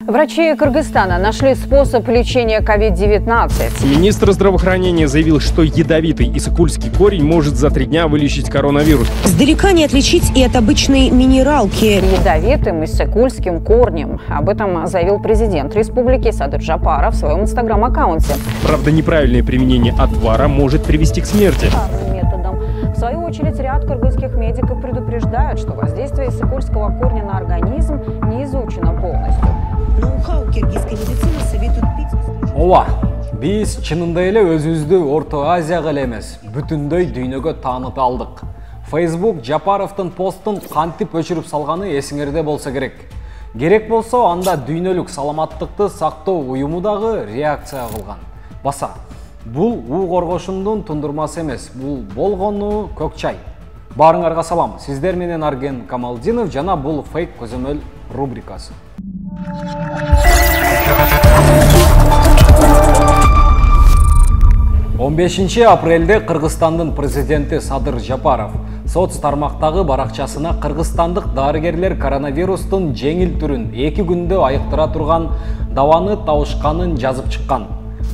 Врачи Кыргызстана нашли способ лечения COVID-19. Министр здравоохранения заявил, что ядовитый исыкульский корень может за 3 дня вылечить коронавирус. Сдалека не отличить и от обычной минералки. Ядовитым исыкульским корнем. Об этом заявил президент республики Садыр Жапаров в своем инстаграм-аккаунте. Правда, неправильное применение отвара может привести к смерти. Методом. В свою очередь, ряд кыргызских медиков предупреждают, что воздействие исыкульского корня на организм не изучено полностью. Ноу-хау киргизской медицины советуют пить. Ооба, биз чынында эле өзүбүздү Орто Азияга эле эмес, бүтүндөй дүйнөгө тааныта алдык. Facebook Жапаровдун постун кантип өчүрүп салганы эсиңерде болсо керек. Керек болсо, анда дүйнөлүк саламаттыкты сактоо уюму дагы реакция кылган. Баса, бул уу коргошундун тундурмасы эмес, бул болгону көк чай. Баарыңарга салам. Сиздер менен Арген Камалдинов жана бул фейк көзөмөл рубрикасы. 15 апрелде Кыргызстандын президенти Садыр Жапаров соц тармактагы баракчасына кыргызстандык дарыгерлер коронавирустун жеңил түрүн 2 күндө айыктыра турган дабаны табышканын жазып чыккан.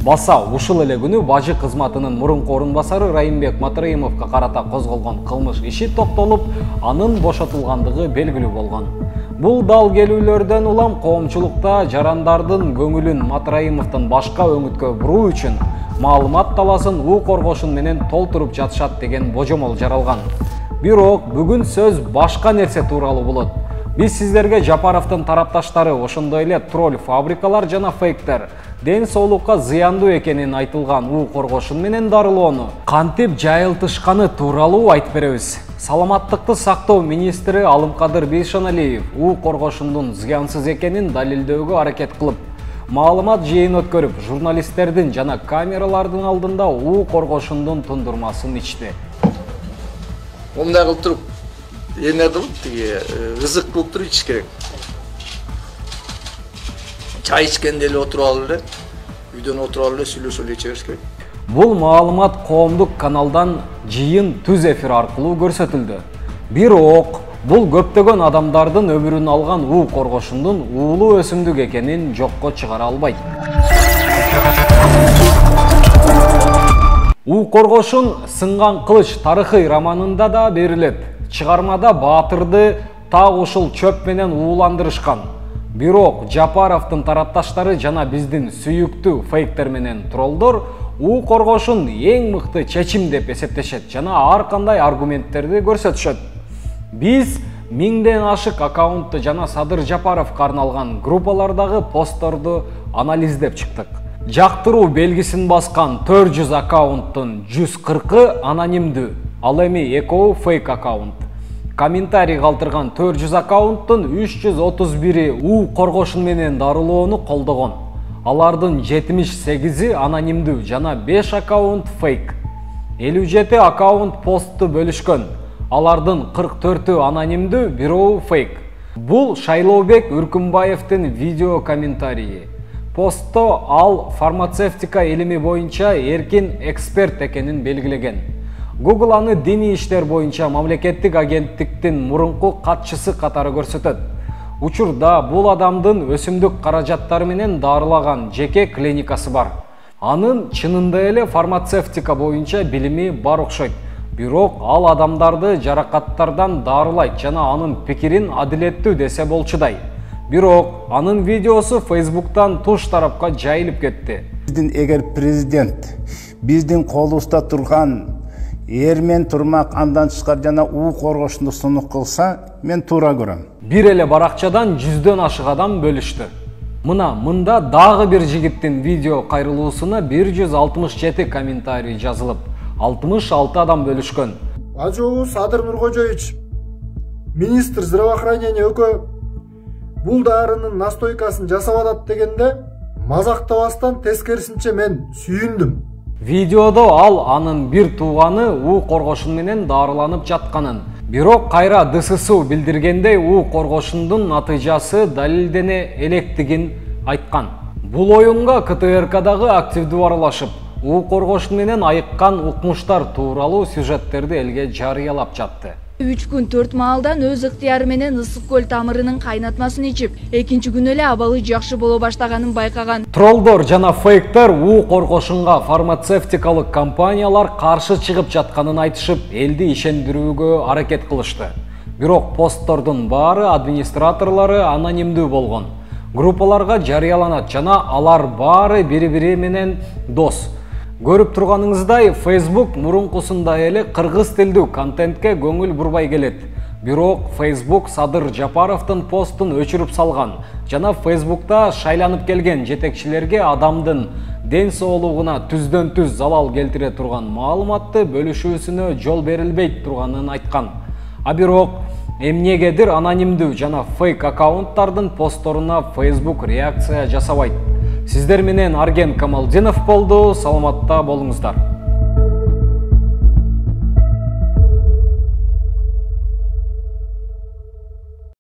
Баса, ушул эле күнү бажы кызматынын мурунку орун басары Райымбек Матраимовго карата козголгон кылмыш иши токтолуп, анын бошотулгандыгы белгилүү болгон. Бул дал келүүлөрдөн улам коомчулукта жарандардын көңүлүн Матраимовдун башка өңүткө буруу үчүн маалымат таласын уу коргошун менен толтуруп жатышат деген божомол жаралган. Бирок бүгүн сөз башка нерсе тууралуу болот. Биз сиздерге Жапаровдун тарапташтары ошондой эле тролль фабрикалар жана фейктер ден соолукка зыяндуу экенин айтылган уу коргошун менен дарылоону кантип жайылтышканы тууралуу айтып беребиз. Саламаттыкты сактоо министри Алымкадыр Бейшаналиев уу коргошундун зыянсыз экенин далилдөөгө аракет кылып, маалымат жыйын өткөрүп, журналисттердин жана камералардын алдында уу коргошундун тундурмасын ичти. Мындай кылып туруп, эмне кылып, ызык кылып туруп ичиш керек. Чай ичкенде эле отуруп алып эле, үйдөн отуруп алып эле сүйлөшүп эле иче бериш керек. Бул маалымат коомдук каналдан жыйын түз эфир аркылуу көрсөтүлдү. Бирок бул көптөгөн адамдардын өмүрүн алган уу коргошундун уулуу өсүмдүк экенин жокко чыгара албайт. У коргошун сынган кылыч тарыхый романында да берилет. Чыгармада баатырды так ушул чөп менен ууландырышкан. Бирок Жапаровдун тарапташтары жана биздин сүйүктүү фейктер менен троллдор уу коргошун эң мыкты чечим деп эсептешет жана ар кандай аргументтерди көрсөтүшөт. Биз 1000ден ашык аккаунтту жана Садыр Жапаровго арналган группалардагы постторду анализдеп чыктык. Жактыруу белгисин баскан 400 аккаунттун 140-ы анонимдүү, ал эми экөө фейк аккаунт. Комментарий калтырган 400 аккаунттун 331-и уу коргошун менен дарылоону колдогон. Алардын 78-и анонимдүү жана 5 аккаунт фейк. 57 аккаунт постту бөлүшкөн. Алардын 44-ü анонимдүү, бирөө фейк. Бул Шайлообек Үркүмбаевдин видео комментарийи. Постто ал фармацевтика илими боюнча эркин эксперт экенин белгилеген. Google аны диний иштер боюнча мамлекеттик агенттиктин мурунку катчысы катары көрсөтөт. Учурда бул адамдын өсүмдүк каражаттары менен дарылаган жеке клиникасы бар. Анын чынында эле фармацевтика боюнча билими бар окшойт. Бирок ал адамдарды жаракаттардан дарылайт жана анын пикирин адилеттүү десе болчудай. Бирок анын видеосу Facebook'тан туш тарапка жайылып кетти. Эгер президент биздин колубузда турган эрмен турмак андан тышкары жана уу коргошунду сунук кылса, мен туура көрөм. Бир эле баракчадан 100дөн ашык адам бөлүштү. Мында дагы бир жигиттин видео кайрылуусуна 167 комментарий жазылып, 66 адам бөлүшкөн. Ажуу Садыр Нуркожоевич, министр здравоохранения өкө бул дарынын настойкасын жасап атат дегенде, мазактабастан тескерисинче мен сүйүндүм. Видеодо ал анын бир тууганы уу коргошун менен дарыланып жатканын, бирок кайра ДССУ билдиргендей уу коргошундун натыйжасы далилдене электигин айткан. Бул оюнга КТРКдагы активдүү аралашып, уу коргошун менен айыккан укмуштар тууралуу сюжеттерди элге жарыялап жатты. 3 күн 4 маалдан өз ыктыяры менен ысык көл тамырынын кайнатмасын ичип, экинчи күнү эле абалы жакшы боло баштаганын байкаган. Троллдор жана фейктер уу коркошунга фармацевтикалык компаниялар каршы чыгып жатканын айтышып, элди ишендирүүгө аракет кылышты. Бирок посттордун баары администраторлору анонимдүү болгон. Группаларга жарыяланат жана алар баары бири-бири менен дос. Көрүп турганыңыздай, Facebook мурункусундай эле кыргыз тилдүү контентке көңүл бурбай келет. Бирок Facebook Садыр Жапаровдун постун өчүрүп салган жана Facebook'та шайланып келген жетекчилерге адамдын ден соолугуна түздөн-түз залал келтире турган маалыматты бөлүшүүсүнө жол берилбейт турганын айткан. А бирок эмнегедир анонимдүү жана фейк аккаунттардын постторуна Facebook реакция жасабайт. Сиздер менен Арген Камалдинов болду. Саламатта болуңуздар.